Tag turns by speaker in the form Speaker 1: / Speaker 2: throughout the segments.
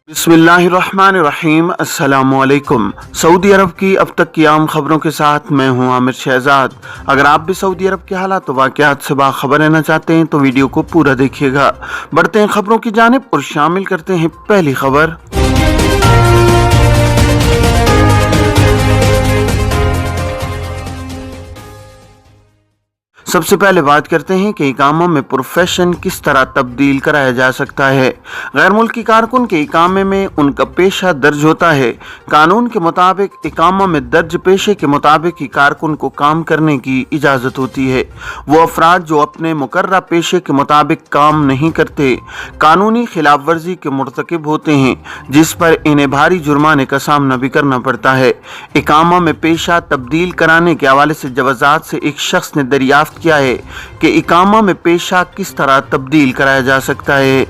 Speaker 1: बिस्मिल्लाहिर्रहमानिर्रहीम। अस्सलामुअलैकुम। सऊदी अरब की अब तक की आम खबरों के साथ मैं हूं आमिर शहजाद। अगर आप भी सऊदी अरब के हालात वाक़यात से बाखबर रहना चाहते हैं तो वीडियो को पूरा देखिएगा। बढ़ते हैं खबरों की जानिब और शामिल करते हैं पहली खबर। सबसे पहले बात करते हैं कि इकामा में प्रोफेशन किस तरह तब्दील कराया जा सकता है। गैर मुल्की कारकुन के इकामे में उनका पेशा दर्ज होता है। कानून के मुताबिक इकामा में दर्ज पेशे के मुताबिक ही कारकुन को काम करने की इजाज़त होती है। वो अफराद जो अपने मुकर्रर पेशे के मुताबिक काम नहीं करते कानूनी खिलाफ वर्जी के मुर्तकिब होते हैं, जिस पर इन्हें भारी जुर्माने का सामना भी करना पड़ता है। इकामा में पेशा तब्दील कराने के हवाले से जवाज़ात से एक शख्स ने दरियाफ्त किया है कि इकामा में पेशा किस तरह तब्दील कराया जा सकता है।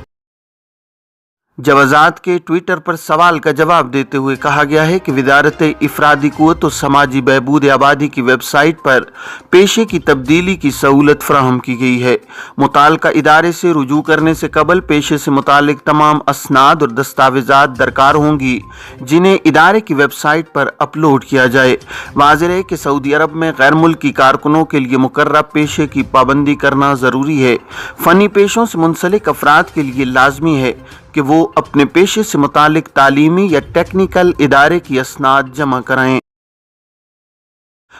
Speaker 1: जवाज़ात के ट्विटर पर सवाल का जवाब देते हुए कहा गया है कि वज़ारत इफ़रादी क़ुव्वत और समाजी बहबूद आबादी की वेबसाइट पर पेशे की तब्दीली की सहूलत फराहम की गई है। मुताल्लिका इदारे से रुजू करने से कबल पेशे से मुताल्लिक तमाम असनाद और दस्तावेज़ात दरकार होंगी, जिन्हें इदारे की वेबसाइट पर अपलोड किया जाए। वाज़ेह है कि सऊदी अरब में गैर मुल्की कारकुनों के लिए मुकर्रर पेशे की पाबंदी करना ज़रूरी है। फ़नी पेशों से मुंसलिक अफराद के लिए लाजमी है कि वो अपने पेशे से मुतालिक तालीमी या टेक्निकल इदारे की असनाद जमा कराएं।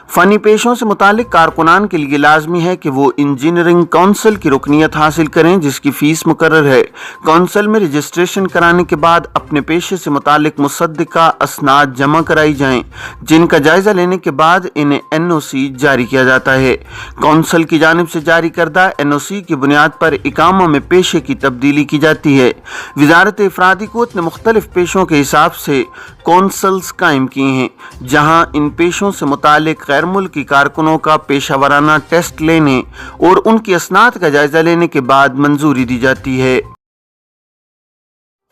Speaker 1: फ़नी पेशों से मुतालिक कारकुनान के लिए लाजमी है कि वो इंजीनियरिंग काउंसिल की रुकनियत हासिल करें, जिसकी फ़ीस मुकर्रर है। काउंसिल में रजिस्ट्रेशन कराने के बाद अपने पेशे से मुतालिक मुसद्दिका असनाद जमा कराई जाएं, जिनका जायज़ा लेने के बाद इन्हें NOC जारी किया जाता है। काउंसिल की जानिब से जारी करदा NOC की बुनियाद पर इकामा में पेशे की तब्दीली की जाती है। वज़ारत इफ़रादी क़ुव्वत ने मुख्तलिफ पेशों के हिसाब से कौंसल्स कायम किए हैं, जहाँ इन पेशों से मुतालिक गैर मुल्की कारकुनों का पेशा वराना टेस्ट लेने और उनकी असनाद का जायजा लेने के बाद मंजूरी दी जाती है।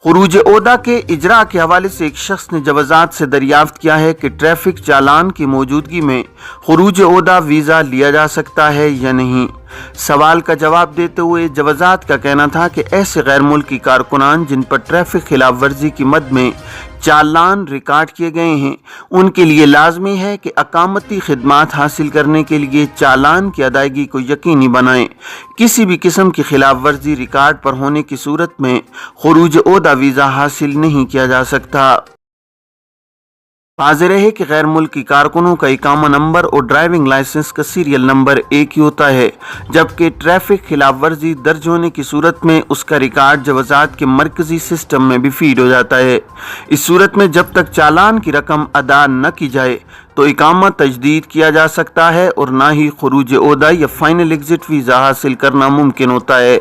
Speaker 1: खुरूज ओहदा के इजरा के हवाले से एक शख्स ने जवाज़ात से दरियाफ्त किया है कि ट्रैफिक चालान की मौजूदगी में खुरूज ओहदा वीज़ा लिया जा सकता है या नहीं। सवाल का जवाब देते हुए जवाज़ात का कहना था कि ऐसे गैर मुल्की कारकुनान जिन पर ट्रैफिक खिलाफ वर्जी की मद में चालान रिकॉर्ड किए गए हैं, उनके लिए लाजमी है कि अकामती खिदमात हासिल करने के लिए चालान की अदायगी को यकीनी बनाएं। किसी भी किस्म की खिलाफ वर्जी रिकॉर्ड पर होने की सूरत में खुरूज ओहदा वीज़ा हासिल नहीं किया जा सकता। वाज़ेह है कि गैर मुल्की कारकुनों का इकामा नंबर और ड्राइविंग लाइसेंस का सीरियल नंबर एक ही होता है, जबकि ट्रैफिक खिलाफ वर्जी दर्ज होने की सूरत में उसका रिकॉर्ड जवाज़ात के मरकजी सिस्टम में भी फीड हो जाता है। इस सूरत में जब तक चालान की रकम अदा न की जाए तो इकामा तजदीद किया जा सकता है और ना ही खुरूज ओहदा या फाइनल एग्जिट वीज़ा हासिल करना मुमकिन होता है।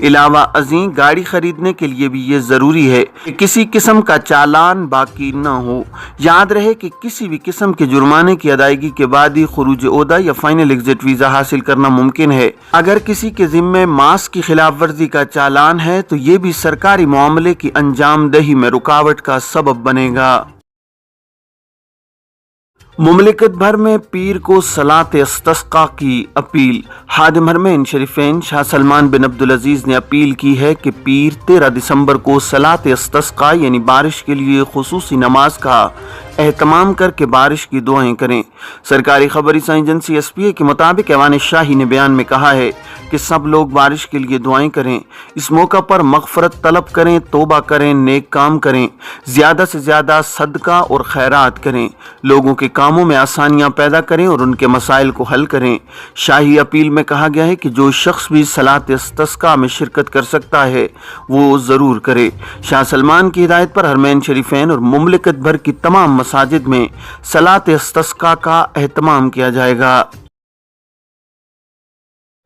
Speaker 1: अलावा अज़ीं गाड़ी खरीदने के लिए भी ये ज़रूरी है कि किसी किस्म का चालान बाकी न हो। याद रहे कि किसी भी किस्म के जुर्माने की अदायगी के बाद ही खुरूज ओहदा या फाइनल एग्जिट वीज़ा हासिल करना मुमकिन है। अगर किसी के ज़िम्मे मास्क की खिलाफ वर्जी का चालान है तो ये भी सरकारी मामले की अंजाम दही में रुकावट का सबब बनेगा। मुमलिकत भर में पीर को सलात इस्तिस्का की अपील। हादिम हरमैन शरीफैन शाह सलमान बिन अब्दुल अजीज ने अपील की है कि पीर 13 दिसंबर को सलात इस्तिस्का यानी बारिश के लिए खुसूसी नमाज का एहतमाम करके बारिश की दुआएं करें। सरकारी खबर एजेंसी SPA के मुताबिक ऐवान शाही ने बयान में कहा है कि सब लोग बारिश के लिए दुआएं करें। इस मौका पर मगफरत तलब करें, तौबा करें, नेक काम करें, ज़्यादा से ज़्यादा सदका और खैरात करें, लोगों के कामों में आसानियां पैदा करें और उनके मसाइल को हल करें। शाही अपील में कहा गया है कि जो शख्स भी सलात इस्तिस्का में शिरकत कर सकता है वो ज़रूर करे। शाह सलमान की हिदायत पर हरमैन शरीफैन और मुमलिकत भर की तमाम मसाजिद में सलात इस्तिस्का का एहतमाम किया जाएगा।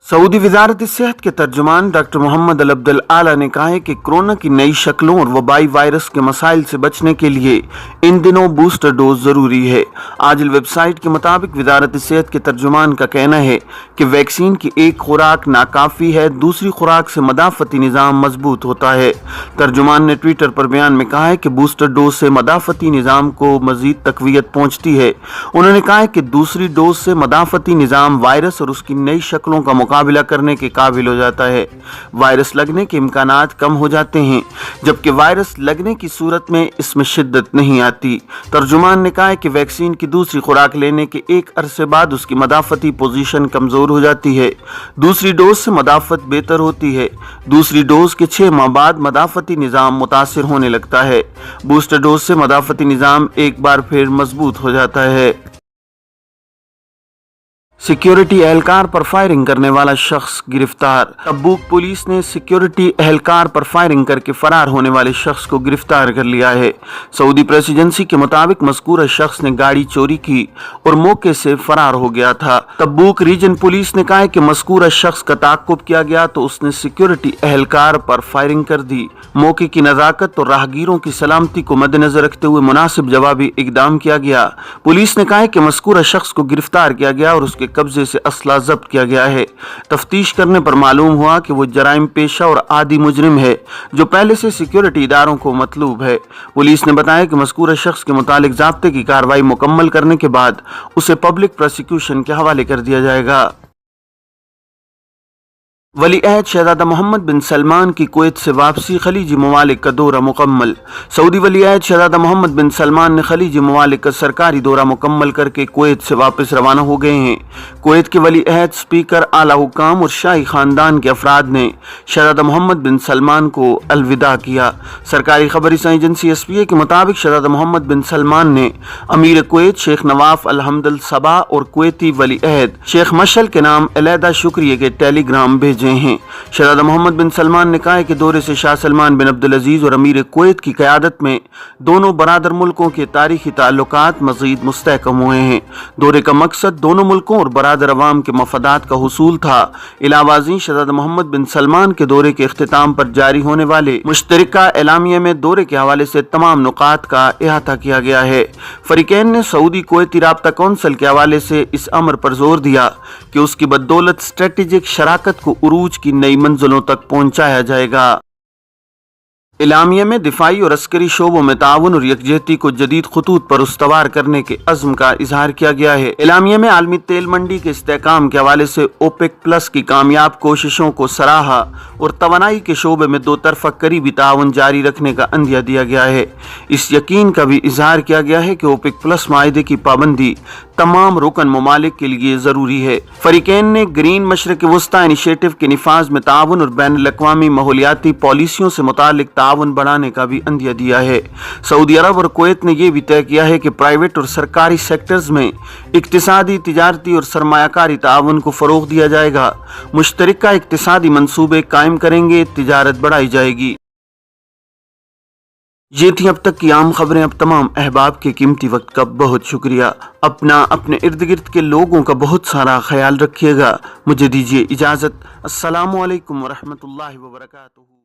Speaker 1: सऊदी वज़ारत सेहत के तर्जुमान डॉक्टर मोहम्मद अल अब्दुल आला ने कहा है कि कोरोना की नई शक्लों और वबाई वायरस के मसाइल से बचने के लिए इन दिनों बूस्टर डोज ज़रूरी है। आजिल वेबसाइट के मुताबिक वज़ारत सेहत के तर्जुमान का कहना है कि वैक्सीन की एक खुराक नाकाफ़ी है, दूसरी खुराक से मदाफ़ती निज़ाम मजबूत होता है। तर्जुमान ने ट्विटर पर बयान में कहा है कि बूस्टर डोज से मदाफ़ती निज़ाम को मज़ीद तक़वियत पहुँचती है। उन्होंने कहा है कि दूसरी डोज से मदाफ़ती निज़ाम वायरस और उसकी नई शक्लों का मुकाबला مقابلہ کرنے کے قابل ہو جاتا ہے۔ وائرس لگنے کے امکانات کم ہو جاتے ہیں، جبکہ وائرس لگنے کی صورت میں اس میں شدت نہیں آتی۔ ترجمان نے کہا کہ ویکسین کی دوسری خوراک لینے کے ایک عرصے بعد اس کی مدافعتی پوزیشن کمزور ہو جاتی ہے۔ دوسری ڈوز سے مدافعت بہتر ہوتی ہے۔ دوسری ڈوز کے 6 ماہ بعد مدافعتی نظام متاثر ہونے لگتا ہے۔ بوسٹر ڈوز سے مدافعتی نظام ایک بار پھر مضبوط ہو جاتا ہے۔ سیکیورٹی اہلکار پر فائرنگ کرنے والا شخص گرفتار۔ تبوک پولیس نے سیکیورٹی اہلکار پر فائرنگ کر کے فرار ہونے والے شخص کو گرفتار کر لیا ہے۔ سعودی پریس ایجنسی کے مطابق مذکورہ شخص نے گاڑی چوری کی اور موقع سے فرار ہو گیا تھا۔ تبوک ریجن پولیس نے کہا کہ مذکورہ شخص کا تعاقب کیا گیا تو اس نے سیکیورٹی اہلکار پر فائرنگ کر دی۔ موقع کی نزاکت اور راہگیروں کی سلامتی کو مد نظر رکھتے ہوئے مناسب جوابی اقدام کیا گیا۔ پولیس نے کہا کہ مذکورہ شخص کو گرفتار کیا گیا اور اس کے قبضے سے اسلحہ ضبط کیا گیا ہے۔ تفتیش کرنے پر معلوم ہوا کہ وہ جرائم پیشہ اور عادی مجرم ہے جو پہلے سے سیکیورٹی اداروں کو مطلوب ہے۔ پولیس نے بتایا کہ مذکورہ شخص کے متعلق ضابطے کی کارروائی مکمل کرنے کے بعد اسے پبلک پروسیکیوشن کے حوالے کر دیا جائے گا۔ ولی عہد شہزادہ محمد بن سلمان کی کویت سے واپسی، خلیجی ممالک کا دورہ مکمل۔ سعودی ولی عہد شہزادہ محمد بن سلمان نے خلیجی ممالک کا سرکاری دورہ مکمل کر کے کویت سے واپس روانہ ہو گئے ہیں۔ کویت کے ولی عہد، اسپیکر، اعلیٰ حکام اور شاہی خاندان کے افراد نے شہزادہ محمد بن سلمان کو الوداع کیا۔ سرکاری خبر رساں ایجنسی SPA کے مطابق شہزادہ محمد بن سلمان نے امیر کویت شیخ نواف الحمد الصبا اور کویتی ولی عہد شیخ مشعل کے نام علیحدہ شکریہ کے ٹیلی گرام بھیجے ہیں۔ شہزادہ محمد بن سلمان نے کہا کہ دورے سے شاہ سلمان بن عبدالعزیز اور امیر کویت کی قیادت میں دونوں برادر ملکوں کے تاریخی تعلقات مزید مستحکم ہوئے ہیں۔ دورے کا مقصد دونوں ملکوں اور برادر عوام کے مفادات کا حصول تھا۔ علاوہ ازیں شہزادہ محمد بن سلمان کے دورے کے اختتام پر جاری ہونے والے مشترکہ اعلامیہ میں دورے کے حوالے سے تمام نکات کا احاطہ کیا گیا ہے۔ فریقین نے سعودی کویتی رابطہ کونسل کے حوالے سے اس امر پر زور دیا کہ اس کی بدولت اسٹریٹجک شراکت کو عروج کی نئی منزلوں تک پہنچایا جائے گا۔ اعلامیہ میں دفاعی اور عسکری شعبوں میں تعاون اور یکجہتی کو جدید خطوط پر استوار کرنے کے عزم کا اظہار کیا گیا ہے۔ اعلامیہ میں عالمی تیل منڈی کے استحکام کے حوالے سے اوپیک پلس کی کامیاب کوششوں کو سراہا اور توانائی کے شعبے میں دو طرفہ قریبی تعاون جاری رکھنے کا عندیہ دیا گیا ہے۔ اس یقین کا بھی اظہار کیا گیا ہے کہ اوپیک پلس معاہدے کی پابندی تمام رکن ممالک کے لیے ضروری ہے۔ فریقین نے گرین مشرق وسطیٰ انیشیٹو کے نفاذ میں تعاون اور بین الاقوامی ماحولیاتی پالیسیوں سے متعلق تعاون بڑھانے کا بھی عندیہ دیا ہے۔ سعودی عرب اور کویت نے یہ بھی طے کیا ہے کہ پرائیویٹ اور سرکاری سیکٹرز میں اقتصادی، تجارتی اور سرمایہ کاری تعاون کو فروغ دیا جائے گا۔ مشترکہ اقتصادی منصوبے قائم کریں گے، تجارت بڑھائی جائے گی۔ یہ تھی اب تک کی عام خبریں۔ اب تمام احباب کے قیمتی وقت کا بہت شکریہ۔ اپنے ارد گرد کے لوگوں کا بہت سارا خیال رکھیے گا۔ مجھے دیجیے اجازت۔ السلام علیکم ورحمۃ اللہ وبرکاتہ۔